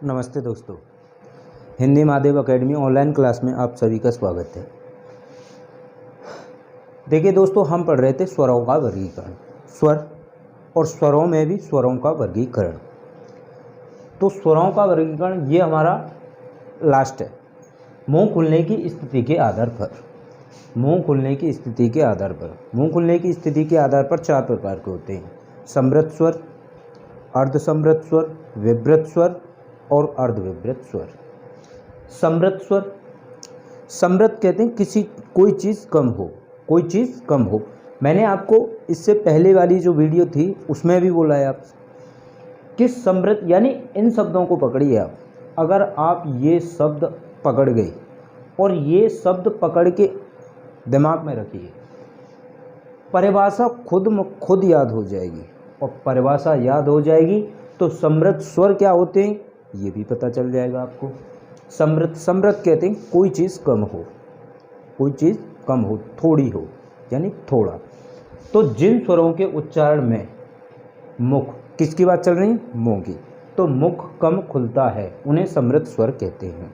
नमस्ते दोस्तों, Hindi Mahadev academy online class में आप सभी का स्वागत है। देखिए दोस्तों, हम पढ़ रहे थे स्वरों का वर्गीकरण, स्वर और स्वरों में भी स्वरों का वर्गीकरण। तो स्वरों का वर्गीकरण ये हमारा लास्ट है। मुंह खुलने की स्थिति के आधार पर, मुंह खुलने की स्थिति के आधार पर, मुंह खुलने की स्थिति के आधार पर 4 प्रकार के होते हैं: समृत स्वर, अर्धसमृत स्वर, विवृत स्वर और अर्धविवृत स्वर। समृत स्वर, समृत कहते हैं किसी कोई चीज़ कम हो, कोई चीज़ कम हो। मैंने आपको इससे पहले वाली जो वीडियो थी उसमें भी बोला है आप किस समृत, यानी इन शब्दों को पकड़िए आप। अगर आप ये शब्द पकड़ गए और ये शब्द पकड़ के दिमाग में रखिए, परिभाषा खुद याद हो जाएगी, और परिभाषा याद हो जाएगी तो समृत स्वर क्या होते हैं ये भी पता चल जाएगा आपको। समृत कहते हैं कोई चीज़ कम हो, कोई चीज़ कम हो, थोड़ी हो, यानी थोड़ा। तो जिन स्वरों के उच्चारण में मुख, किसकी बात चल रही है? मुंह की। तो मुख कम खुलता है उन्हें समृत स्वर कहते हैं।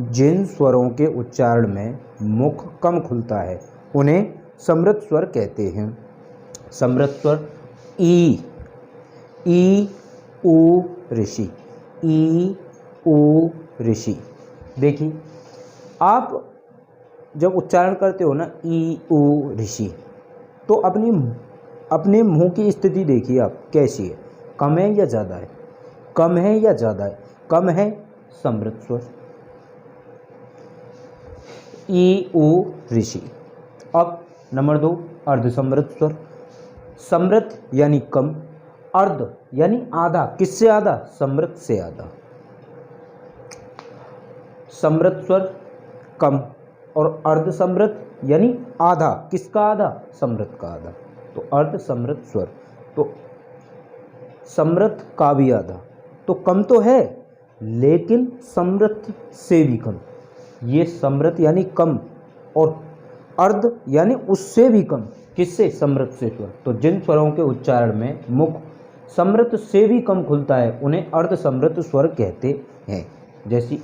जिन स्वरों के उच्चारण में मुख कम खुलता है उन्हें समृत स्वर कहते हैं। समृत स्वर ई, ई ऊ ऋषि, ई ऊ ऋषि। देखिए, आप जब उच्चारण करते हो ना ई ऊ ऋषि, तो अपने मुंह की स्थिति देखिए आप कैसी है, कम है या ज़्यादा है, कम है या ज़्यादा है। कम है समृत स्वर, ई ऊ ऋषि। अब नंबर 2 अर्धसमृत स्वर। समृत यानी कम, अर्ध यानी आधा। किससे आधा? समृत से आधा। समृत स्वर कम और अर्धसमृत यानी आधा। किसका आधा? समृत का आधा। तो अर्धसमृत स्वर, तो समृत का भी आधा। तो कम तो है लेकिन समृत से भी कम। ये समृत यानी कम और अर्ध यानी उससे भी कम। किससे? समृत से स्वर। तो जिन स्वरों के उच्चारण में मुख समृत से भी कम खुलता है उन्हें अर्धसमृत स्वर कहते हैं। जैसे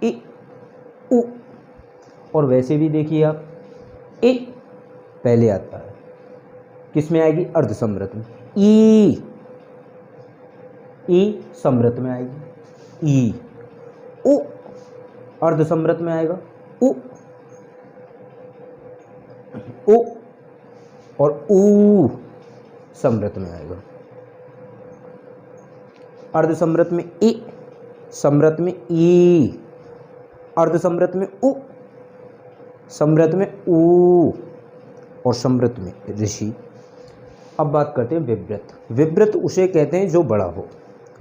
इ, उ। और वैसे भी देखिए आप, इ पहले आता है, किस में आएगी? अर्धसमृत में। ई समृत में आएगी, ई। उ अर्धसमृत में आएगा, उ। उ और ऊ समृत में आएगा। अर्धसमृत में इ, समृत में ई, अर्धसमृत में उ, समृत में ऊ और समृत में ऋषि। अब बात करते हैं विवृत। विवृत उसे कहते हैं जो बड़ा हो,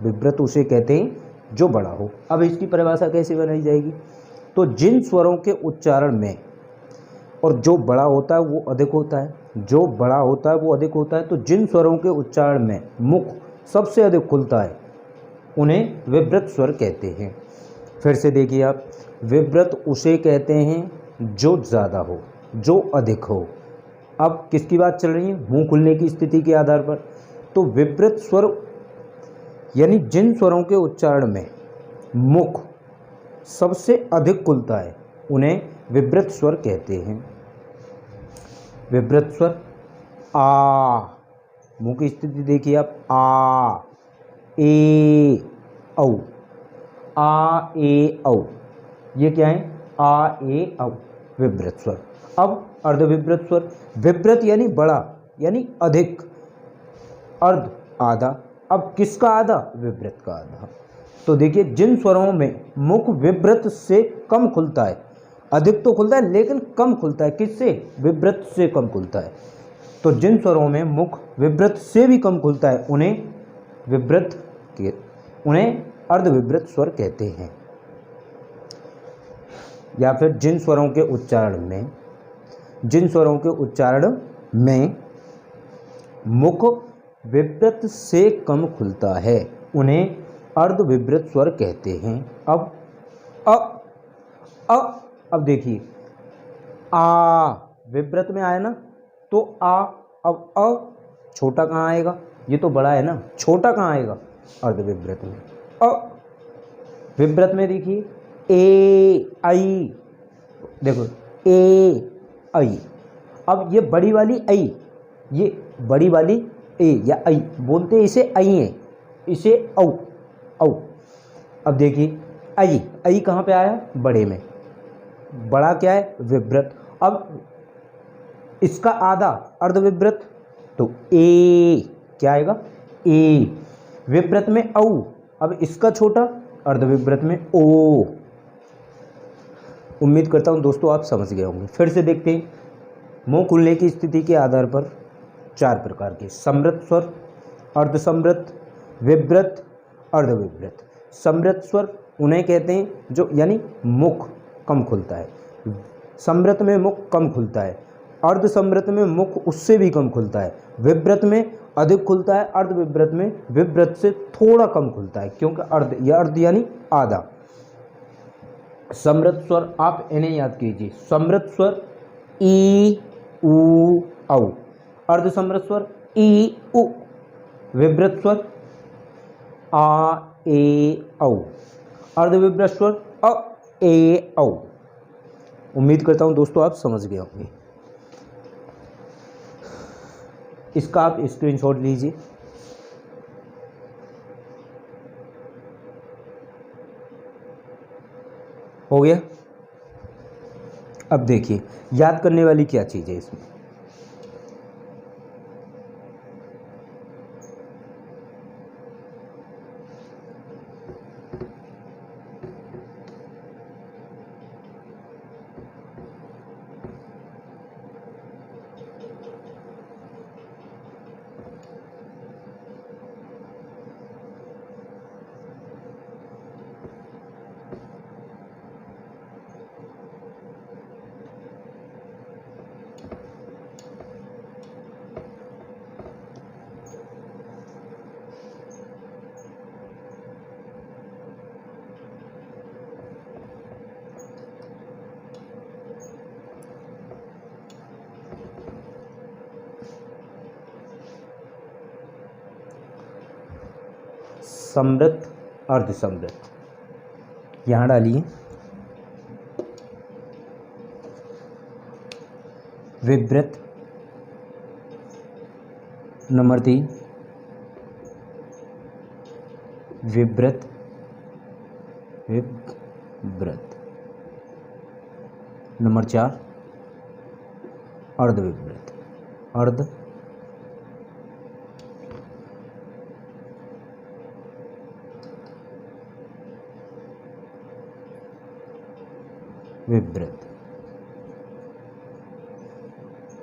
विवृत उसे कहते हैं जो बड़ा हो। अब इसकी परिभाषा कैसे बनाई जाएगी? तो जिन स्वरों के उच्चारण में और जो बड़ा होता है वो अधिक होता है, जो बड़ा होता है वो अधिक होता है। तो जिन स्वरों के उच्चारण में मुख सबसे अधिक खुलता है उन्हें विवृत स्वर कहते हैं। फिर से देखिए आप, विवृत उसे कहते हैं जो ज़्यादा हो, जो अधिक हो। अब किसकी बात चल रही है? मुंह खुलने की स्थिति के आधार पर। तो विवृत स्वर यानी जिन स्वरों के उच्चारण में मुख सबसे अधिक खुलता है उन्हें विवृत स्वर कहते हैं। विवृत स्वर आ, मुंह की स्थिति देखिए आप, आ, ए औ, आ ए औ। ये क्या है? आ ए औ, विवृत स्वर। अब अर्धविवृत स्वर। विवृत यानी बड़ा, यानी अधिक, अर्ध आधा। अब किसका आधा? विवृत का आधा। तो देखिए, जिन स्वरों में मुख विवृत से कम खुलता है, अधिक तो खुलता है लेकिन कम खुलता है। किससे? विवृत से कम खुलता है। तो जिन स्वरों में मुख विवृत से भी कम खुलता है उन्हें अर्धविवृत स्वर कहते हैं। या फिर जिन स्वरों के उच्चारण में मुख विवृत से कम खुलता है उन्हें अर्धविवृत स्वर कहते हैं। अब देखिए, आ विवृत में आया ना, तो आ, अब अ छोटा कहाँ आएगा? ये तो बड़ा है ना, छोटा कहाँ आएगा? अर्धविवृत में। विव्रत में देखिए ए आई, देखो ए आई। अब ये बड़ी वाली आई, ये बड़ी वाली ए या आई बोलते हैं, इसे आई है, इसे औ औ। अब देखिए आई, आई कहाँ पे आया? बड़े में। बड़ा क्या है? विव्रत। अब इसका आधा अर्धविव्रत, तो ए क्या आएगा? ए। विव्रत में औ, अब इसका छोटा अर्धविव्रत में ओ। उम्मीद करता हूँ दोस्तों आप समझ गए होंगे। फिर से देखते हैं। मुंह खुलने की स्थिति के आधार पर 4 प्रकार के समृत स्वर, अर्धसमृत, विव्रत, अर्धविव्रत। समृत स्वर उन्हें कहते हैं जो यानी मुख कम खुलता है। समृत में मुख कम खुलता है, अर्धसमृत में मुख उससे भी कम खुलता है, विव्रत में अधिक खुलता है, अर्धविव्रत में विव्रत से थोड़ा कम खुलता है, क्योंकि अर्ध या अर्ध यानी आधा। समृत स्वर आप इन्हें याद कीजिए। समृत स्वर ई उ औ, अर्धसमृत स्वर ई उ, विव्रत स्वर आ ए औ, अर्धविव्रत स्वर अ ए औ। उम्मीद करता हूं दोस्तों आप समझ गए होंगे। इसका आप स्क्रीनशॉट लीजिए। हो गया। अब देखिए याद करने वाली क्या चीज़ है इसमें। समृत, अर्धसमृत यहाँ डालिए। विव्रत नंबर 3, विव्रत विव्रत नंबर 4, अर्धविव्रत अर्ध विव्रत।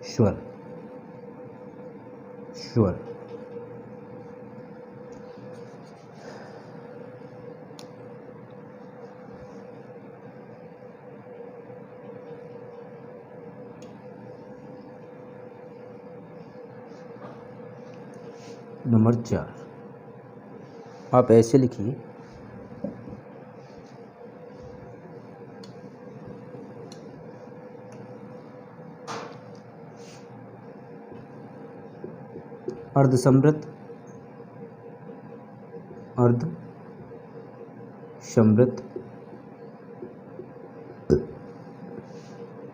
स्वर स्वर नंबर 4 आप ऐसे लिखिए। अर्धसमृत, अर्धसमृत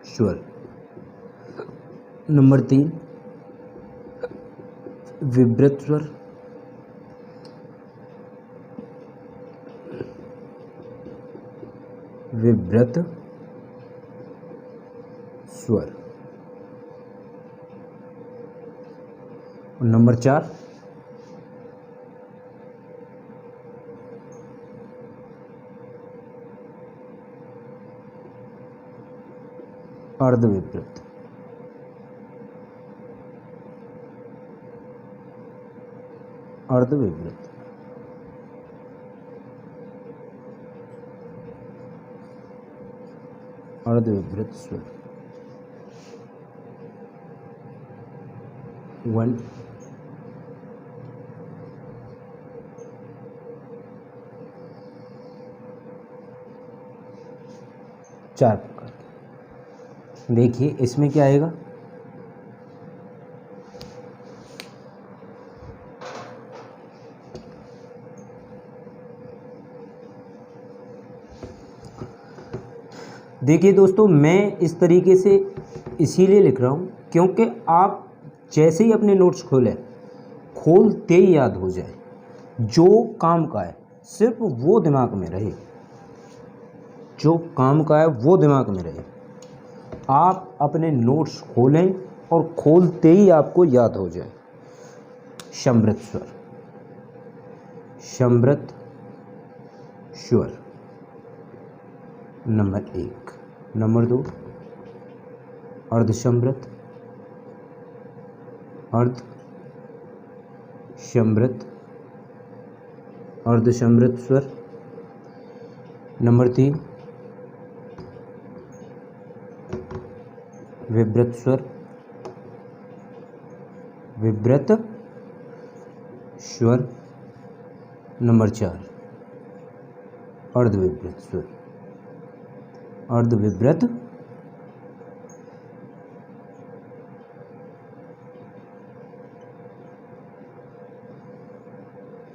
स्वर। नंबर 3 विव्रत स्वर, विव्रत स्वर। नंबर 4 अर्धविव्रत। अर्धविव्रत अर्धविव्रत स्वर। 1 4 प्रकार। देखिए इसमें क्या आएगा? देखिए दोस्तों, मैं इस तरीके से इसीलिए लिख रहा हूँ क्योंकि आप जैसे ही अपने नोट्स खोलते ही याद हो जाए, जो काम का है सिर्फ वो दिमाग में रहे, जो काम का है वो दिमाग में रहे। आप अपने नोट्स खोलें और खोलते ही आपको याद हो जाए। समृत स्वर, समृत स्वर नंबर 1। नंबर 2 अर्धसमृत, अर्ध समृत, अर्धसमृत स्वर। नंबर 3 विव्रत स्वर, विव्रत स्वर। नंबर 4 अर्धविव्रत स्वर, अर्धविव्रत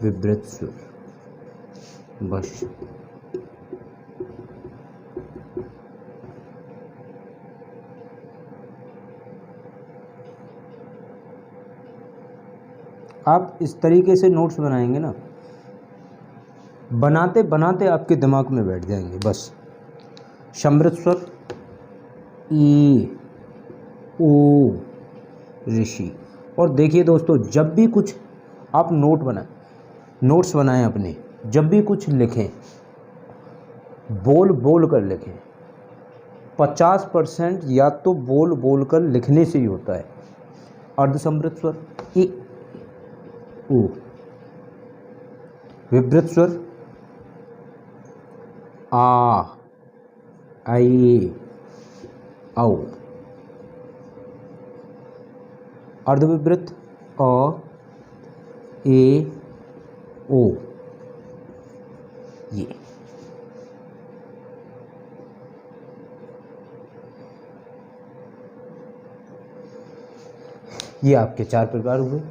विव्रत स्वर। बस आप इस तरीके से नोट्स बनाएंगे ना, बनाते बनाते आपके दिमाग में बैठ जाएंगे। बस समृत स्वर ई ओ ऋषि। और देखिए दोस्तों, जब भी कुछ आप नोट्स बनाएं अपने, जब भी कुछ लिखें बोल बोल कर लिखें। 50% या तो बोल बोल कर लिखने से ही होता है। अर्धसमृत स्वर ई ओ, विव्रत स्वर आ आई औ, अर्धविव्रत अ ए ओ। ये आपके 4 प्रकार हुए।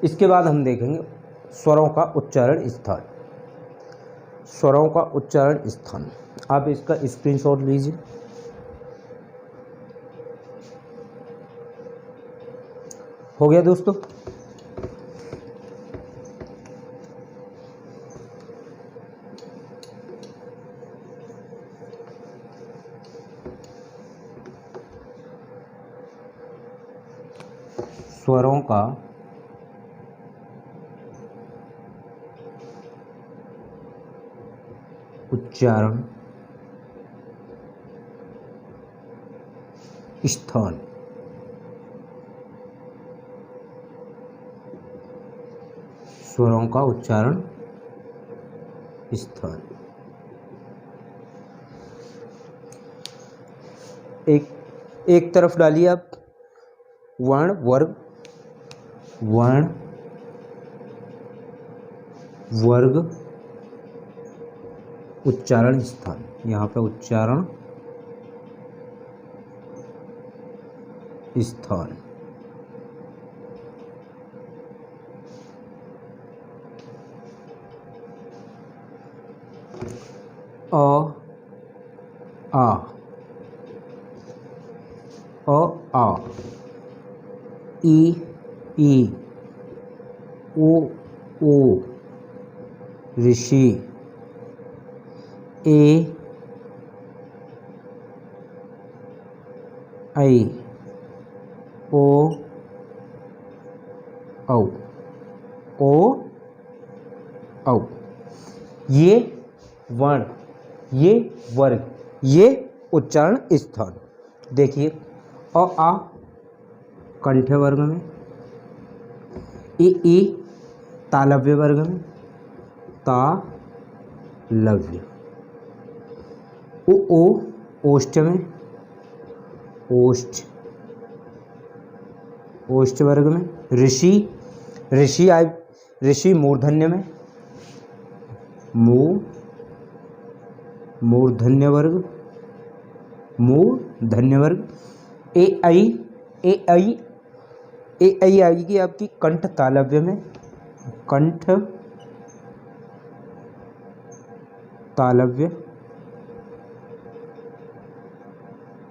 इसके बाद हम देखेंगे स्वरों का उच्चारण स्थान। स्वरों का उच्चारण स्थान, आप इसका स्क्रीनशॉट लीजिए। हो गया दोस्तों। स्वरों का उच्चारण स्थान। स्वरों का उच्चारण स्थान। एक तरफ डालिए आप वर्ण वर्ग, वर्ण वर्ग उच्चारण स्थान। यहाँ पे उच्चारण स्थान। अ आ ई ओ ऋषि ए आई ओ औ। ये वर्ण, ये वर्ग, ये उच्चारण स्थान। देखिए आ कंठ वर्ग में, ई तालव्य वर्ग में, तालव्य। ओ ओष्ठ में, ओष्ठ वर्ग में। ऋषि मूर्धन्य में, मूर्धन्य वर्ग, मूर्धन्य वर्ग। ए आई आएगी आपकी कंठ तालव्य में, कंठ तालव्य।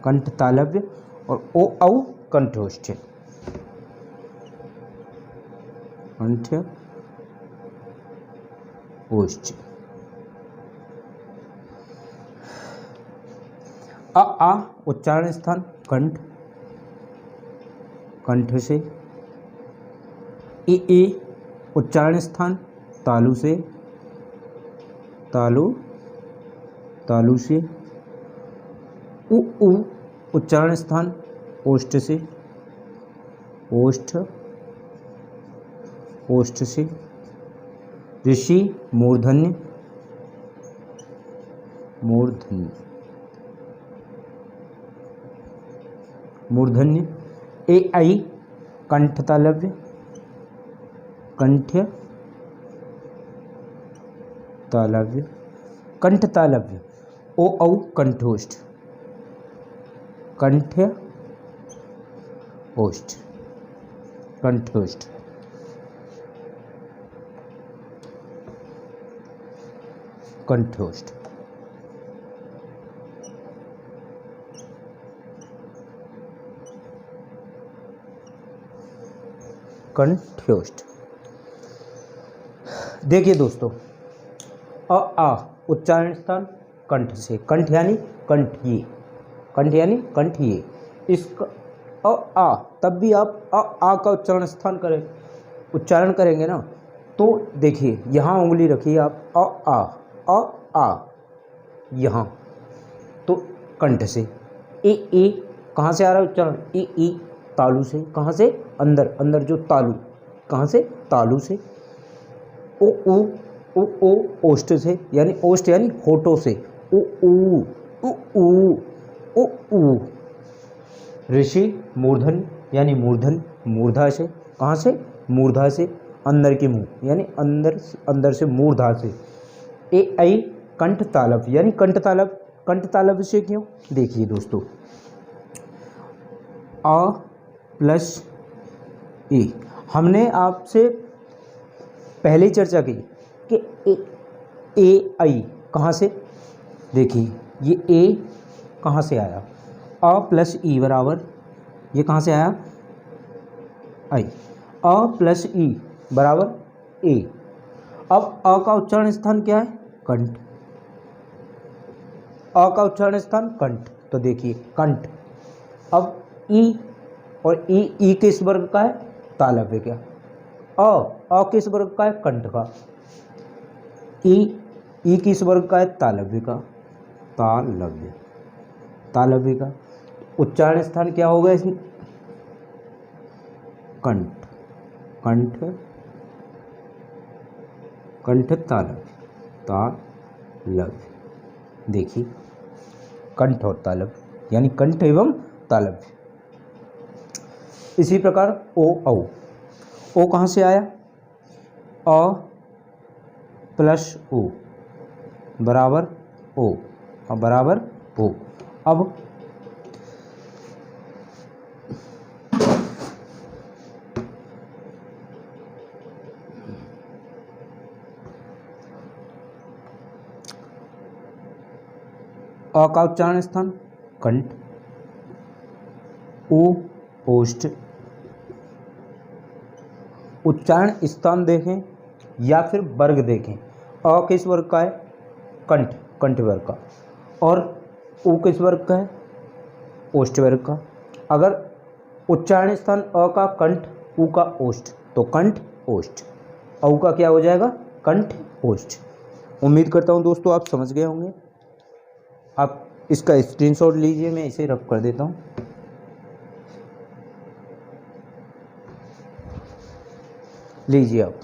कंठ तालव्य, और ओ औ कंठोष्ठ, कंठ ओष्ठ। अ आ उच्चारण स्थान कंठ, कंठ से। ए उच्चारण स्थान तालु से, तालु, तालु से। उ उच्चारण स्थान ओष्ठ से, ओष्ठ, ओष्ठ से। ऋषि मूर्धन्य, मूर्धन्य, मूर्धन्य। ए आई कंठ तालव्य, कंठ तालव्य, कंठ तालव्य। ओ औ कंठोष्ठ, कंठ ओष्ठ, कंठोष्ठ। कंठोष्ठ। कंठोष्ठ। देखिए दोस्तों, अ आ उच्चारण स्थान कंठ से, कंठ यानी कंठीय, कंठ यानी कंठीय। इसका अ आ, तब भी आप अ आ का उच्चारण स्थान करें, उच्चारण करेंगे ना, तो देखिए यहाँ उंगली रखिए आप, अ आ यहाँ, तो कंठ से। ए कहाँ से आ रहा है उच्चारण, ए तालु से, कहाँ से, अंदर, अंदर जो तालु, कहाँ से, तालु से। ओ ओष्ठ से, यानी ओष्ठ यानी होठों से, ऊ। ऋषि मूर्धन यानी मूर्धन, मूर्धा से, कहाँ से, मूर्धा से, अंदर के मुंह, यानी अंदर, अंदर से मूर्धा से। ए आई कंठ तालव यानी कंठ तालव, कंठ तालव से क्यों, देखिए दोस्तों, अ प्लस ए, हमने आपसे पहले चर्चा की कि ए आई कहाँ से, देखिए ये ए कहाँ से आया, अ प्लस ई बराबर, ये कहाँ से आया, आई, अ प्लस ई बराबर ए। अब अ का उच्चारण स्थान क्या है, कंठ, अ का उच्चारण स्थान कंठ, तो देखिए कंठ। अब ई, और ई किस वर्ग का है, तालव्य क्या, अ किस वर्ग का है, कंठ का। ई किस वर्ग का है, तालव्य का, तालव्य, तालव्य का। उच्चारण स्थान क्या होगा इसमें, कंठ, कंठ, कंठ तालव्य, तालव्य। देखिए कंठ और तालव्य यानी कंठ एवं तालव्य। इसी प्रकार ओ औ, ओ कहाँ से आया, अ प्लस ओ बराबर ओ, बराबर ओ। अब अ का उच्चारण स्थान कंठ, ओ ओष्ठ। उच्चारण स्थान देखें या फिर वर्ग देखें, अ किस वर्ग का है, कंठ, कंठ वर्ग का, और ऊ किस वर्ग का है, ओष्ठ वर्ग का। अगर उच्चारण स्थान अ का कंठ, ऊ का ओष्ठ, तो कंठ ओष्ठ, औ का क्या हो जाएगा, कंठ ओष्ठ। उम्मीद करता हूँ दोस्तों आप समझ गए होंगे। आप इसका स्क्रीनशॉट लीजिए, मैं इसे रब कर देता हूँ। लीजिए आप,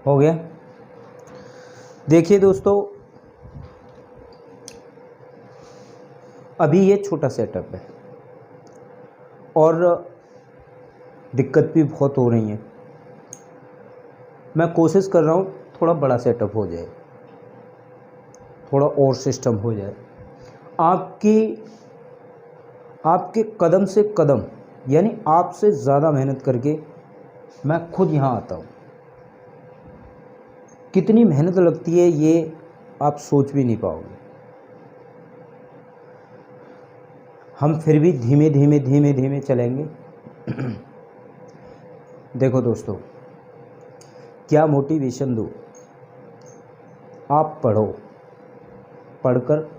हो गया। देखिए दोस्तों, अभी ये छोटा सेटअप है और दिक्कत भी बहुत हो रही है। मैं कोशिश कर रहा हूँ थोड़ा बड़ा सेटअप हो जाए। थोड़ा और सिस्टम हो जाए, आपके कदम से कदम, यानी आपसे ज़्यादा मेहनत करके मैं खुद यहाँ आता हूँ। कितनी मेहनत लगती है ये आप सोच भी नहीं पाओगे। हम फिर भी धीमे धीमे धीमे धीमे चलेंगे। देखो दोस्तों, क्या मोटिवेशन दूँ? आप पढ़ो, पढ़कर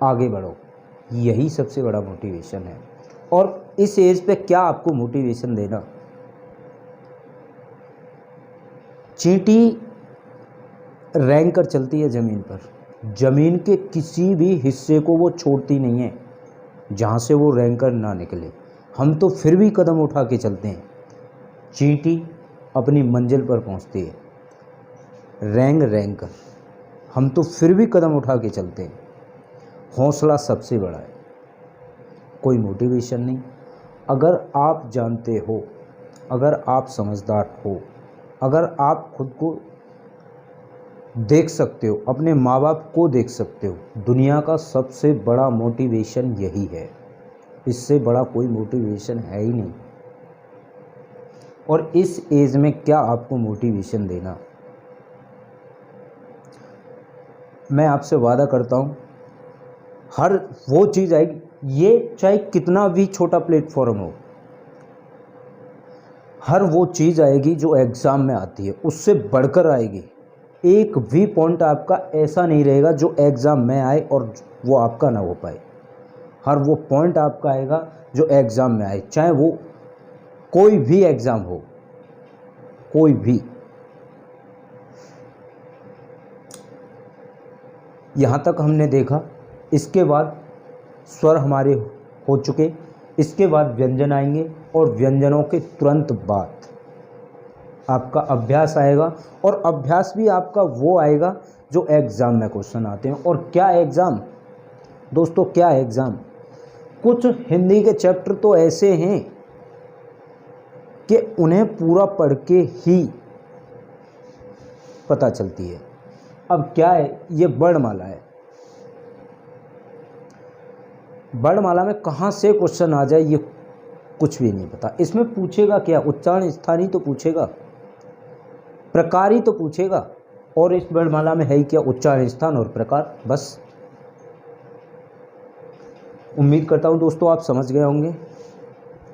आगे बढ़ो, यही सबसे बड़ा मोटिवेशन है। और इस एज पे क्या आपको मोटिवेशन देना? चींटी रैंक कर चलती है ज़मीन पर, ज़मीन के किसी भी हिस्से को वो छोड़ती नहीं है जहाँ से वो रैंकर ना निकले। हम तो फिर भी कदम उठा के चलते हैं। चींटी अपनी मंजिल पर पहुँचती है, रैंकर, हम तो फिर भी कदम उठा के चलते हैं। हौसला सबसे बड़ा है, कोई मोटिवेशन नहीं। अगर आप जानते हो, अगर आप समझदार हो, अगर आप खुद को देख सकते हो, अपने माँ बाप को देख सकते हो, दुनिया का सबसे बड़ा मोटिवेशन यही है। इससे बड़ा कोई मोटिवेशन है ही नहीं। और इस एज में क्या आपको मोटिवेशन देना? मैं आपसे वादा करता हूँ, हर वो चीज़ आएगी, ये चाहे कितना भी छोटा प्लेटफॉर्म हो, हर वो चीज़ आएगी जो एग्ज़ाम में आती है, उससे बढ़कर आएगी। एक भी पॉइंट आपका ऐसा नहीं रहेगा जो एग्ज़ाम में आए और वो आपका ना हो पाए। हर वो पॉइंट आपका आएगा जो एग्ज़ाम में आए, चाहे वो कोई भी एग्ज़ाम हो, कोई भी। यहाँ तक हमने देखा। इसके बाद स्वर हमारे हो चुके, इसके बाद व्यंजन आएंगे और व्यंजनों के तुरंत बाद आपका अभ्यास आएगा। और अभ्यास भी आपका वो आएगा जो एग्ज़ाम में क्वेश्चन आते हैं। और क्या एग्ज़ाम दोस्तों, क्या एग्ज़ाम? कुछ हिंदी के चैप्टर तो ऐसे हैं कि उन्हें पूरा पढ़ के ही पता चलती है। अब क्या है, ये वर्णमाला है। वर्णमाला में कहाँ से क्वेश्चन आ जाए ये कुछ भी नहीं पता। इसमें पूछेगा क्या? उच्चारण स्थान ही तो पूछेगा, प्रकार ही तो पूछेगा। और इस वर्णमाला में है ही क्या? उच्चारण स्थान और प्रकार, बस। उम्मीद करता हूँ दोस्तों आप समझ गए होंगे।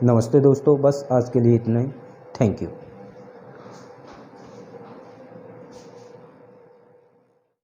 नमस्ते दोस्तों, बस आज के लिए इतना ही। Thank you.